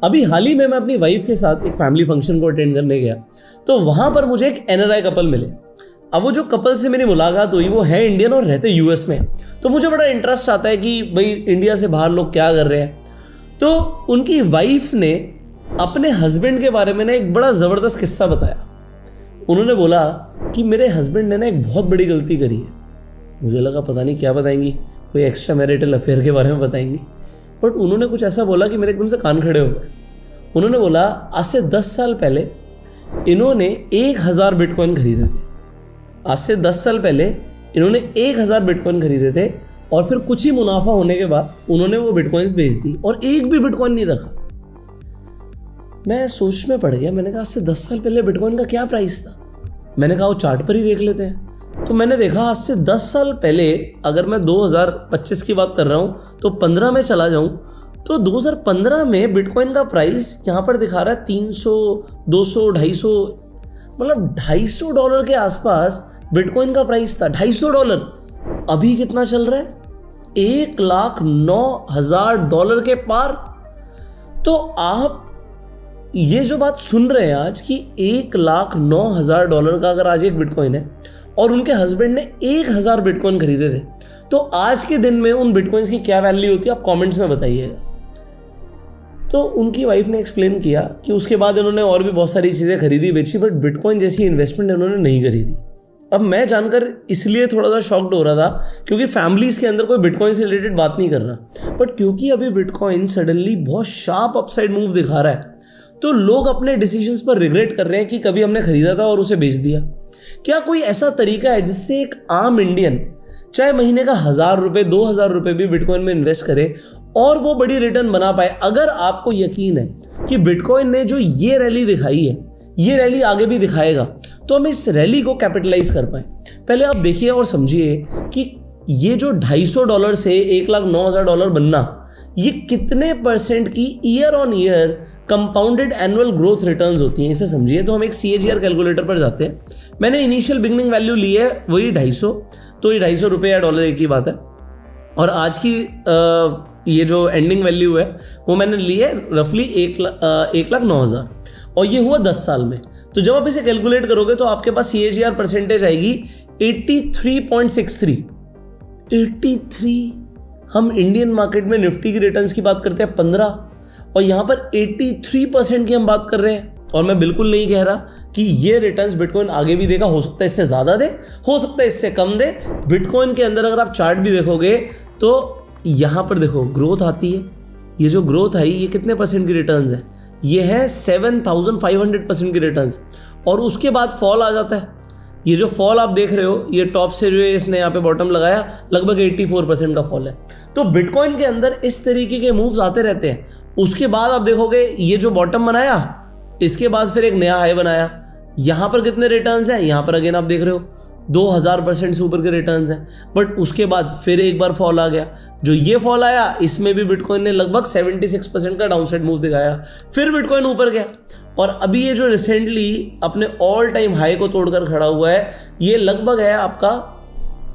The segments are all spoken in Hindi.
अभी हाल ही में मैं अपनी वाइफ के साथ एक फैमिली फंक्शन को अटेंड करने गया, तो वहाँ पर मुझे एक NRI कपल मिले। अब वो जो कपल से मेरी मुलाकात हुई वो है इंडियन और रहते US में, तो मुझे बड़ा इंटरेस्ट आता है कि भाई इंडिया से बाहर लोग क्या कर रहे हैं। तो उनकी वाइफ ने अपने हस्बैंड के बारे में ना एक बड़ा ज़बरदस्त किस्सा बताया। उन्होंने बोला कि मेरे हस्बैंड ने ना एक बहुत बड़ी गलती करी है। मुझे लगा पता नहीं क्या बताएंगी, कोई एक्स्ट्रा मैरिटल अफेयर के बारे में बताएंगी, बट उन्होंने कुछ ऐसा बोला कि मेरे एकदम से कान खड़े हो गए। उन्होंने बोला आज से 10 साल पहले इन्होंने 1000 बिटकॉइन खरीदे थे। आज से 10 साल पहले इन्होंने 1000 बिटकॉइन खरीदे थे और फिर कुछ ही मुनाफा होने के बाद उन्होंने वो बिटकॉइंस बेच दी और एक भी बिटकॉइन नहीं रखा। मैं सोच में पड़ गया। मैंने कहा आज से 10 साल पहले बिटकॉइन का क्या प्राइस था। मैंने कहा वो चार्ट पर ही देख लेते हैं। तो मैंने देखा आज से 10 साल पहले, अगर मैं 2025 की बात कर रहा हूँ तो 15 में चला जाऊँ तो 2015 में बिटकॉइन का प्राइस यहाँ पर दिखा रहा है 300, 200, 250, मतलब $250 के आसपास बिटकॉइन का प्राइस था। $250। अभी कितना चल रहा है? $1,09,000 के पार। तो आप ये जो बात सुन रहे हैं आज कि $1,09,000 का अगर आज एक बिटकॉइन है और उनके हस्बैंड ने 1000 बिटकॉइन खरीदे थे, तो आज के दिन में उन बिटकॉइंस की क्या वैल्यू होती है आप कमेंट्स में बताइएगा। तो उनकी वाइफ ने एक्सप्लेन किया कि उसके बाद इन्होंने और भी बहुत सारी चीज़ें खरीदी बेची, बट बिटकॉइन जैसी इन्वेस्टमेंट इन्होंने नहीं खरीदी। अब मैं जानकर इसलिए थोड़ा सा शॉक्ड हो रहा था क्योंकि फैमिलीज़ के अंदर कोई बिटकॉइन से रिलेटेड बात नहीं कर रहा, बट क्योंकि अभी बिटकॉइन सडनली बहुत शार्प अपसाइड मूव दिखा रहा है, तो लोग अपने डिसीजंस पर रिग्रेट कर रहे हैं कि कभी हमने खरीदा था और उसे बेच दिया। क्या कोई ऐसा तरीका है जिससे एक आम इंडियन चाहे महीने का 1000 रुपये, 2000 रुपये भी बिटकॉइन में इन्वेस्ट करे और वो बड़ी रिटर्न बना पाए? अगर आपको यकीन है कि बिटकॉइन ने जो ये रैली दिखाई है, ये रैली आगे भी दिखाएगा, तो हम इस रैली को कैपिटलाइज कर पाए। पहले आप देखिए और समझिए कि ये जो $250 से $1,09,000 बनना, ये कितने % की year on year compounded annual growth returns होती हैं, इसे समझिए। तो हम एक CAGR कैलकुलेटर पर जाते हैं। मैंने इनिशियल बिगनिंग वैल्यू ली है वही 250, तो ये $250 या $1 एक ही बात है। और आज की ये जो एंडिंग वैल्यू है वो मैंने ली है रफली 1,09,000 और ये हुआ 10 साल में। तो जब आप इसे कैलकुलेट करोगे तो आपके पास CAGR % आएगी 83.63। 83। हम इंडियन मार्केट में निफ्टी की रिटर्न्स की बात करते हैं 15 और यहाँ पर 83% की हम बात कर रहे हैं। और मैं बिल्कुल नहीं कह रहा कि ये रिटर्न्स बिटकॉइन आगे भी देगा, हो सकता है इससे ज़्यादा दे, हो सकता है इससे कम दे। बिटकॉइन के अंदर अगर आप चार्ट भी देखोगे तो यहाँ पर देखो ग्रोथ आती है। ये जो ग्रोथ आई ये कितने % की रिटर्न्स है? ये है 7500% की रिटर्न्स। और उसके बाद फॉल आ जाता है। ये जो फॉल आप देख रहे हो, ये टॉप से जो है इसने यहाँ पे बॉटम लगाया, लगभग 84% का फॉल है। तो बिटकॉइन के अंदर इस तरीके के मूव्स आते रहते हैं। उसके बाद आप देखोगे ये जो बॉटम बनाया, इसके बाद फिर एक नया हाई बनाया। यहाँ पर कितने रिटर्न्स हैं? यहाँ पर अगेन आप देख रहे हो 2000% से ऊपर के रिटर्न्स हैं। बट उसके बाद फिर एक बार फॉल आ गया। जो ये फॉल आया इसमें भी बिटकॉइन ने लगभग 76% का डाउनसाइड मूव दिखाया। फिर बिटकॉइन ऊपर गया और अभी ये जो रिसेंटली अपने ऑल टाइम हाई को तोड़कर खड़ा हुआ है, ये लगभग है आपका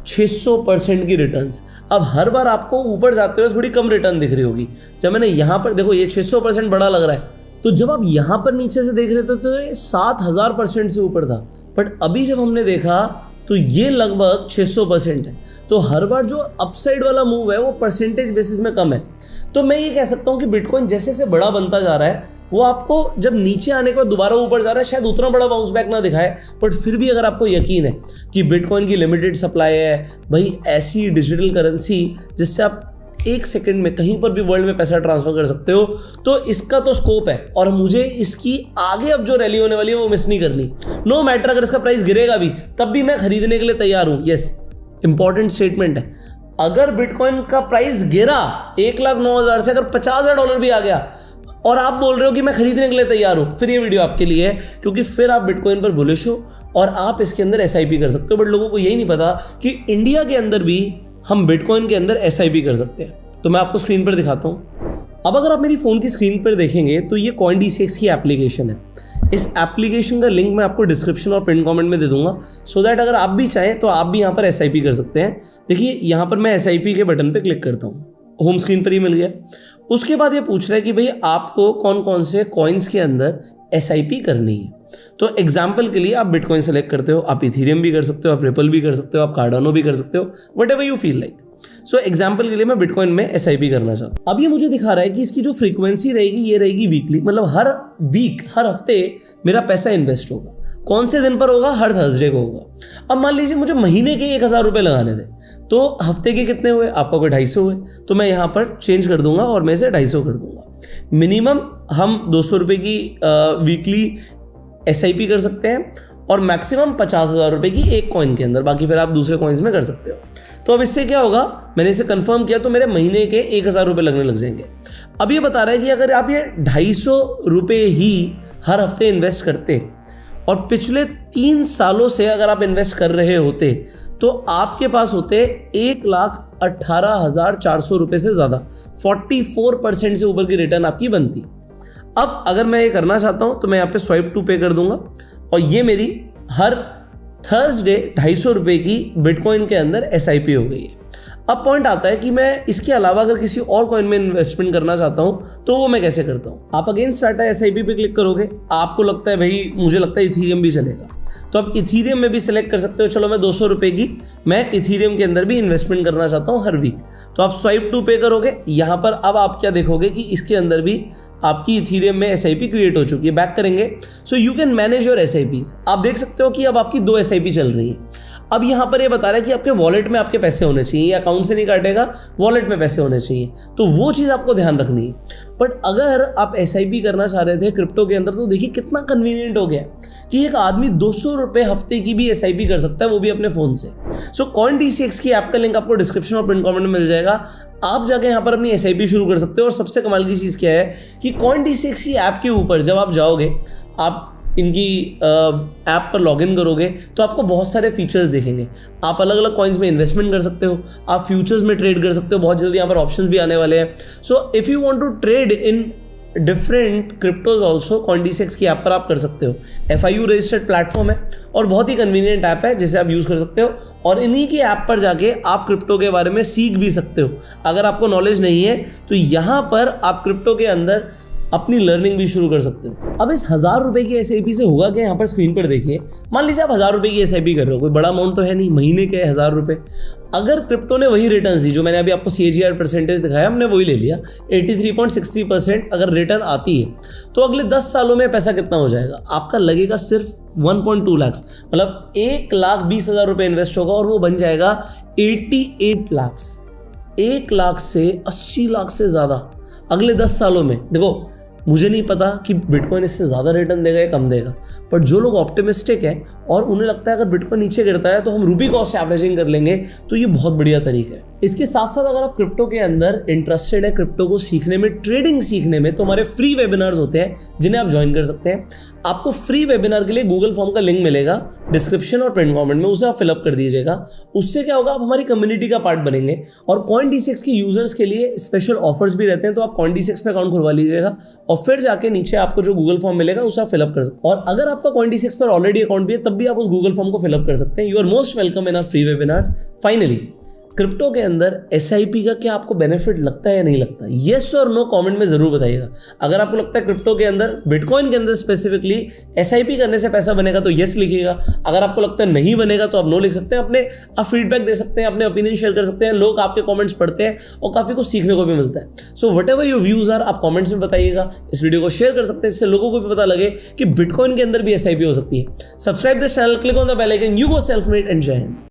600% की रिटर्न्स। अब हर बार आपको ऊपर जाते हुए थोड़ी कम रिटर्न दिख रही होगी। जब मैंने यहाँ पर देखो ये 600% बड़ा लग रहा है, तो जब आप यहाँ पर नीचे से देख रहे थे तो ये 7000% से ऊपर था। बट अभी जब हमने देखा तो ये लगभग 600% है। तो हर बार जो अपसाइड वाला मूव है वो परसेंटेज बेसिस में कम है। तो मैं ये कह सकता हूँ कि बिटकॉइन जैसे जैसे बड़ा बनता जा रहा है, वो आपको जब नीचे आने के बाद दोबारा ऊपर जा रहा है, शायद उतना बड़ा बाउंस बैक ना दिखाए, बट फिर भी अगर आपको यकीन है कि बिटकॉइन की लिमिटेड सप्लाई है, भाई ऐसी डिजिटल करेंसी जिससे आप 1 सेकंड में कहीं पर भी वर्ल्ड में पैसा ट्रांसफर कर सकते हो, तो इसका तो स्कोप है। और मुझे इसकी आगे अब जो रैली होने वाली है वो मिस नहीं करनी। नो मैटर अगर इसका प्राइस गिरेगा भी, तब भी मैं खरीदने के लिए तैयार हूँ। यस, इंपॉर्टेंट स्टेटमेंट है। अगर बिटकॉइन का प्राइस गिरा 1,09,000 से, अगर $50,000 भी आ गया और आप बोल रहे हो कि मैं खरीदने के लिए तैयार हूँ, फिर ये वीडियो आपके लिए है, क्योंकि फिर आप बिटकॉइन पर बुलिश हो और आप इसके अंदर SIP कर सकते हो। बट लोगों को यही नहीं पता कि इंडिया के अंदर भी हम बिटकॉइन के अंदर SIP कर सकते हैं। तो मैं आपको स्क्रीन पर दिखाता हूँ। अब अगर आप मेरी फ़ोन की स्क्रीन पर देखेंगे तो ये CoinDCX की एप्लीकेशन है। इस एप्लीकेशन का लिंक मैं आपको डिस्क्रिप्शन और पिन कमेंट में दे दूंगा, सो दैट अगर आप भी चाहें तो आप भी यहाँ पर SIP कर सकते हैं। देखिए यहाँ पर मैं SIP के बटन पे क्लिक करता हूँ। होम स्क्रीन पर ही मिल गया। उसके बाद ये पूछ रहा है कि भाई आपको कौन कौन से कॉइन्स के अंदर एसआईपी करनी है। तो एग्जाम्पल के लिए आप बिटकॉइन सेलेक्ट करते हो, आप इथीरियम भी कर सकते हो, आप रिपल भी कर सकते हो, आप कार्डानो भी कर सकते हो, whatever you feel like. So example के लिए मैं बिटकॉइन में एसआईपी करना चाहता हूँ। अब ये मुझे दिखा रहा है कि इसकी जो फ्रीक्वेंसी रहेगी ये रहेगी वीकली, मतलब हर वीक हर हफ्ते मेरा पैसा इन्वेस्ट होगा। कौन से दिन पर होगा? हर थर्सडे को होगा। अब मान लीजिए मुझे महीने के 1,000 रुपये लगाने थे, तो हफ्ते के कितने हुए? आपका कोई 250 हुए, तो मैं यहाँ पर चेंज कर दूंगा और मैं इसे 250 कर दूंगा। मिनिमम हम 200 रुपये की वीकली एसआईपी कर सकते हैं और मैक्सिमम 50,000 रुपये की एक कॉइन के अंदर, बाकी फिर आप दूसरे कॉइन्स में कर सकते हो। तो अब इससे क्या होगा, मैंने इसे कंफर्म किया तो मेरे महीने के 1,000 रुपये लगने लग जाएंगे। अब ये बता रहा है कि अगर आप ये 250 रुपये ही हर हफ्ते इन्वेस्ट करते और पिछले 3 सालों से अगर आप इन्वेस्ट कर रहे होते तो आपके पास होते 1,18,400 रुपये से ज़्यादा, 44% से ऊपर की रिटर्न आपकी बनती। अब अगर मैं ये करना चाहता हूँ तो मैं यहाँ पे स्वाइप टू पे कर दूंगा और ये मेरी हर थर्सडे 250 रुपये की बिटकॉइन के अंदर एसआईपी हो गई है। अब पॉइंट आता है कि मैं इसके अलावा अगर किसी और कॉइन में इन्वेस्टमेंट करना चाहता हूं तो वो मैं कैसे करता हूं। आप अगेन स्टार्ट एसआईपी पे क्लिक करोगे, आपको लगता है भाई मुझे लगता है इथीरियम भी चलेगा, तो आप इथीरियम में भी सिलेक्ट कर सकते हो। चलो मैं 200 रुपये की मैं इथीरियम के अंदर भी इन्वेस्टमेंट करना चाहता हूं हर वीक, तो आप स्वाइप टू पे करोगे। यहाँ पर अब आप क्या देखोगे कि इसके अंदर भी आपकी इथीरियम में एसआईपी क्रिएट हो चुकी है। बैक करेंगे, so you can manage your SIPs. आप देख सकते हो कि अब आपकी 2 एसआईपी चल रही है। अब यहाँ पर ये बता रहा है कि आपके वॉलेट में आपके पैसे होने चाहिए, या अकाउंट से नहीं काटेगा, वॉलेट में पैसे होने चाहिए, तो वो चीज़ आपको ध्यान रखनी है। बट अगर आप एसआईपी करना चाह रहे थे क्रिप्टो के अंदर, तो देखिए कितना कन्वीनियंट हो गया कि एक आदमी 200 रुपये हफ्ते की भी एसआईपी कर सकता है, वो भी अपने फ़ोन से। सो CoinDCX की ऐप का लिंक आपको डिस्क्रिप्शन और पिन कमेंट में मिल जाएगा। आप जाके यहाँ पर अपनी एसआईपी शुरू कर सकते हो। और सबसे कमाल की चीज़ क्या है कि CoinDCX की ऐप के ऊपर जब आप जाओगे, आप इनकी ऐप पर लॉगिन करोगे तो आपको बहुत सारे फीचर्स दिखेंगे। आप अलग अलग कॉइन्स में इन्वेस्टमेंट कर सकते हो, आप फ्यूचर्स में ट्रेड कर सकते हो, बहुत जल्दी यहाँ पर ऑप्शंस भी आने वाले हैं। So if you want to trade in different cryptos also, CoinDCX की ऐप पर आप कर सकते हो। FIU रजिस्टर्ड प्लेटफॉर्म है और बहुत ही कन्वीनियंट ऐप है जिसे आप यूज़ कर सकते हो। और इन्हीं की ऐप पर जाके आप क्रिप्टो के बारे में सीख भी सकते हो। अगर आपको नॉलेज नहीं है तो यहाँ पर आप क्रिप्टो के अंदर अपनी लर्निंग भी शुरू कर सकते हो। अब इस 1,000 रुपये की एसआईपी से होगा क्या, यहाँ पर स्क्रीन पर देखिए। मान लीजिए आप 1,000 रुपये की एसआईपी कर रहे हो, कोई बड़ा अमाउंट तो है नहीं, महीने के 1,000 रुपये। अगर क्रिप्टो ने वही रिटर्न दी जो मैंने अभी आपको CAGR परसेंटेज दिखाया, हमने वही ले लिया, 83.63% अगर रिटर्न आती है, तो अगले 10 सालों में पैसा कितना हो जाएगा? आपका लगेगा सिर्फ 1.2 लाख, मतलब 1,20,000 रुपये इन्वेस्ट होगा और वो बन जाएगा 88 लाख। 1 लाख से 80 लाख से ज़्यादा अगले 10 सालों में। देखो, मुझे नहीं पता कि बिटकॉइन इससे ज़्यादा रिटर्न देगा या कम देगा, पर जो लोग ऑप्टिमिस्टिक हैं और उन्हें लगता है अगर बिटकॉइन नीचे गिरता है तो हम रूपी कॉस्ट एवरेजिंग कर लेंगे, तो ये बहुत बढ़िया तरीका है। इसके साथ साथ अगर आप क्रिप्टो के अंदर इंटरेस्टेड है, क्रिप्टो को सीखने में, ट्रेडिंग सीखने में, तो हमारे फ्री वेबिनार्स होते हैं जिन्हें आप ज्वाइन कर सकते हैं। आपको फ्री वेबिनार के लिए गूगल फॉर्म का लिंक मिलेगा डिस्क्रिप्शन और पिन कमेंट में, उसे आप फिलअप कर दीजिएगा। उससे क्या होगा, आप हमारी कम्युनिटी का पार्ट बनेंगे और CoinDCX के यूजर्स के लिए स्पेशल ऑफर्स भी रहते हैं, तो आप CoinDCX पे अकाउंट खुलवा लीजिएगा और फिर जाके नीचे आपको जो गूगल फॉर्म मिलेगा उसे आप फिलअप कर सकते हैं। और अगर आपका CoinDCX पर ऑलरेडी अकाउंट भी है तब भी आप उस गूगल फॉर्म को फिलअप कर सकते हैं। You are most welcome in our free webinars. Finally, crypto के अंदर एसआईपी का क्या आपको बेनिफिट लगता है या नहीं लगता? येस और नो कमेंट में जरूर बताइएगा। अगर आपको लगता है क्रिप्टो के अंदर, बिटकॉइन के अंदर स्पेसिफिकली एसआईपी करने से पैसा बनेगा तो येस लिखिएगा। अगर आपको लगता है नहीं बनेगा तो आप नो लिख सकते हैं। आप फीडबैक दे सकते हैं, अपने ओपिनियन शेयर कर सकते हैं। लोग आपके कमेंट्स पढ़ते हैं और काफी कुछ सीखने को भी मिलता है। So whatever your views are, आप कमेंट्स में बताइएगा। इस वीडियो को शेयर कर सकते हैं जिससे लोगों को भी पता लगे कि बिटकॉइन के अंदर भी एसआईपी हो सकती है। Subscribe this channel, click on the bell icon. You go self made and Jai Hind.